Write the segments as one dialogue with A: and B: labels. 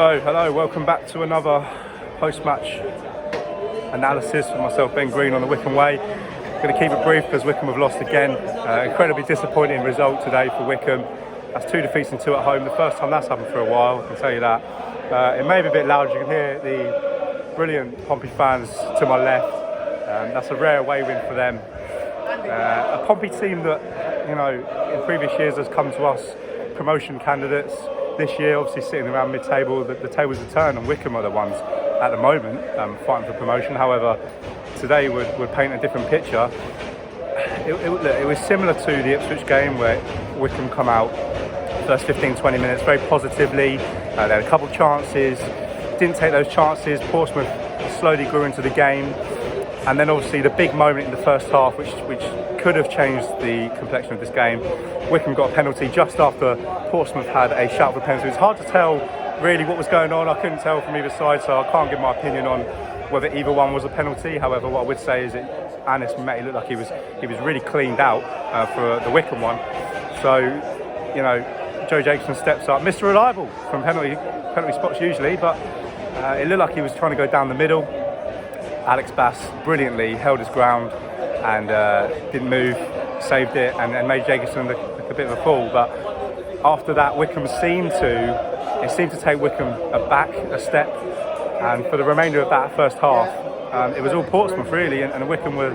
A: So, hello, welcome back to another post-match analysis with myself, Ben Green, on the Wycombe way. Going to keep it brief because Wycombe have lost again. Incredibly disappointing result today for Wycombe. That's 2 defeats and 2 at home. The first time that's happened for a while, I can tell you that. It may be a bit loud, you can hear the brilliant Pompey fans to my left. That's a rare away win for them. A Pompey team that, you know, in previous years has come to us promotion candidates. This year, obviously sitting around mid-table, the tables are turned, and Wycombe are the ones at the moment fighting for promotion. However, today would paint a different picture. It was similar to the Ipswich game where Wycombe come out first 15-20 minutes very positively. They had a couple of chances, didn't take those chances. Portsmouth slowly grew into the game, and then obviously the big moment in the first half, which could have changed the complexion of this game. Wycombe got a penalty just after Portsmouth had a shout for penalty. It's hard to tell really what was going on. I couldn't tell from either side, so I can't give my opinion on whether either one was a penalty. However, what I would say is that Anis Mehmeti looked like he was really cleaned out for the Wycombe one. So, you know, Joe Jacobson steps up, Mr. Reliable from penalty spots usually, but it looked like he was trying to go down the middle. Alex Bass brilliantly held his ground and didn't move, saved it, and made Jacobson look a bit of a fool. But after that, Wycombe seemed to take Wycombe a step, and for the remainder of that first half, it was all Portsmouth really, and Wycombe were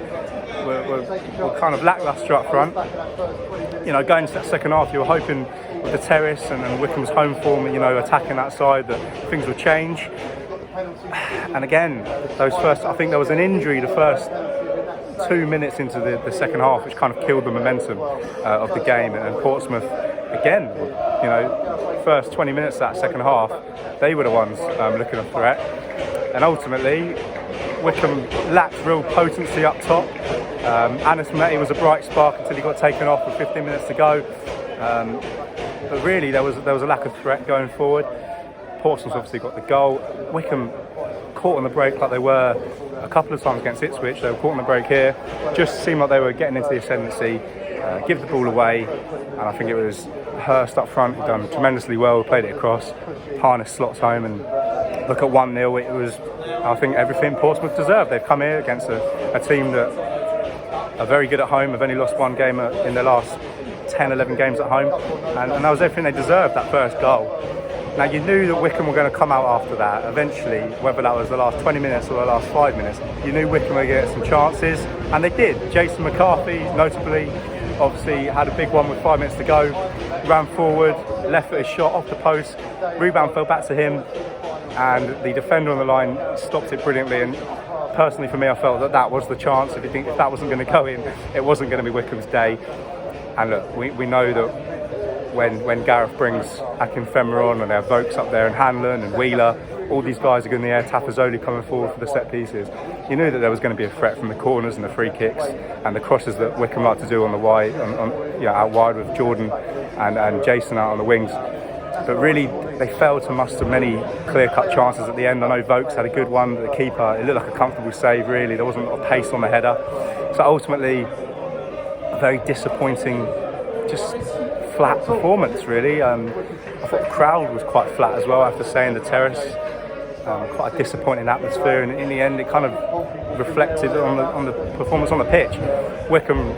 A: kind of lacklustre up front. You know, going into that second half, you were hoping with the terrace and Wycombe's home form, you know, attacking that side, that things would change. And again, I think there was an injury the first 2 minutes into the second half, which kind of killed the momentum of the game. And Portsmouth, again, you know, first 20 minutes of that second half, they were the ones looking a threat. And ultimately, Wycombe lacked real potency up top. Anis Mehmeti was a bright spark until he got taken off with 15 minutes to go. But really, there was a lack of threat going forward. Portsmouth obviously got the goal. Wycombe caught on the break like they were a couple of times against Ipswich. They were caught on the break here. Just seemed like they were getting into the ascendancy, give the ball away, and I think it was Hurst up front who done tremendously well, played it across. Harness slots home, and look at 1-0. It was, I think, everything Portsmouth deserved. They've come here against a team that are very good at home. Have only lost one game in their last 10-11 games at home, and that was everything they deserved, that first goal. Now, you knew that Wycombe were going to come out after that eventually, whether that was the last 20 minutes or the last 5 minutes. You knew Wycombe were going to get some chances, and they did. Jason McCarthy, notably, obviously had a big one with 5 minutes to go, ran forward, left-footed shot off the post, rebound fell back to him, and the defender on the line stopped it brilliantly. And personally, for me, I felt that was the chance. If that wasn't going to go in, it wasn't going to be Wycombe's day. And look, we know that when Gareth brings Akinfenwa on, and they have Vokes up there and Hanlon and Wheeler, all these guys are going in the air, Tapazzoli coming forward for the set pieces. You knew that there was going to be a threat from the corners and the free kicks and the crosses that Wycombe like to do on the wide, out wide with Jordan and Jason out on the wings. But really, they failed to muster many clear-cut chances at the end. I know Vokes had a good one, the keeper, it looked like a comfortable save really. There wasn't a lot of pace on the header. So ultimately, a very disappointing, just flat performance really. I thought the crowd was quite flat as well, I have to say, in the terrace. Quite a disappointing atmosphere, and in the end it kind of reflected on the performance on the pitch. Wycombe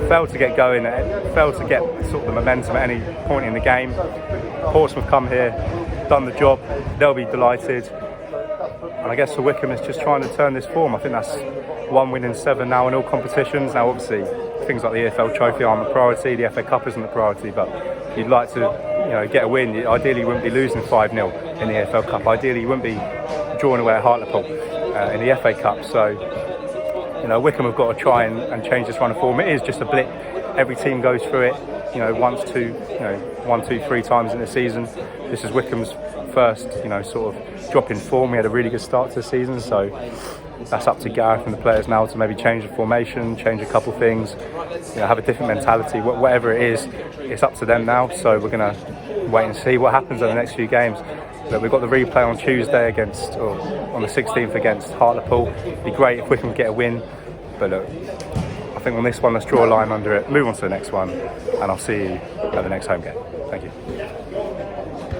A: failed to get going, failed to get sort of the momentum at any point in the game. Portsmouth come here, done the job, they'll be delighted. And I guess for Wycombe it's just trying to turn this form. I think that's 1 win in 7 now in all competitions. Now obviously things like the EFL Trophy aren't the priority, the FA Cup isn't the priority, but you'd like to, you know, get a win. Ideally you wouldn't be losing 5-0 in the EFL Cup. Ideally you wouldn't be drawing away at Hartlepool in the FA Cup. So, you know, Wycombe have got to try and change this run of form. It is just a blip. Every team goes through it, you know, 1, 2, 3 times in the season. This is Wycombe's first, you know, sort of drop in form. We had a really good start to the season, so that's up to Gareth and the players now to maybe change the formation, change a couple things, you know, have a different mentality. Whatever it is, it's up to them now. So we're going to wait and see what happens over the next few games. But we've got the replay on Tuesday on the 16th against Hartlepool. It'd be great if we can get a win. But look, I think on this one, let's draw a line under it, move on to the next one, and I'll see you at the next home game. Thank you.